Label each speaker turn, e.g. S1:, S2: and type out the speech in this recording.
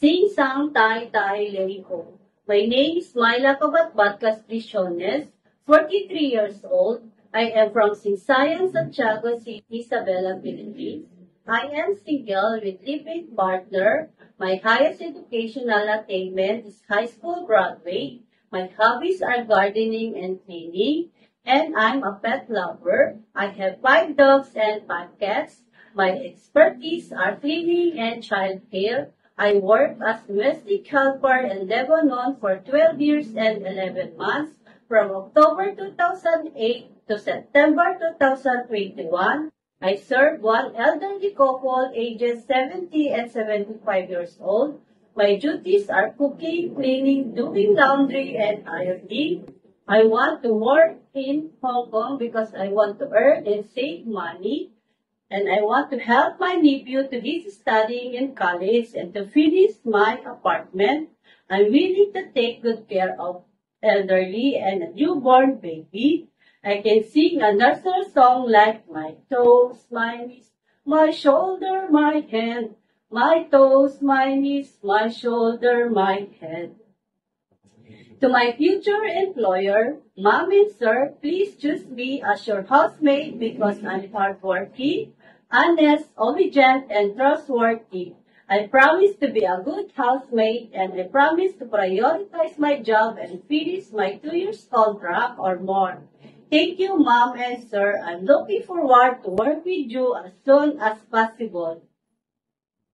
S1: Sing sang tai tai lay ho. My name is Myla Kabatbat Castriciones, 43 years old. I am from Sinsayan, Santiago City, Isabela, Philippines. I am single with living partner. My highest educational attainment is high school graduate. My hobbies are gardening and cleaning, and I'm a pet lover. I have 5 dogs and 5 cats. My expertise are cleaning and child care. I worked as domestic helper in Lebanon for 12 years and 11 months, from October 2008 to September 2021. I served one elderly couple ages 70 and 75 years old. My duties are cooking, cleaning, doing laundry, and ironing. I want to work in Hong Kong because I want to earn and save money. And I want to help my nephew to his studying in college and to finish my apartment. I'm willing to take good care of elderly and a newborn baby. I can sing a nursery song like my toes, my knees, my shoulder, my head. My toes, my knees, my shoulder, my head. To my future employer, Mom and Sir, please choose me as your housemate because I'm hardworking, honest, obedient, and trustworthy. I promise to be a good housemate, and I promise to prioritize my job and finish my 2 years contract or more. Thank you, Mom and Sir. I'm looking forward to work with you as soon as possible.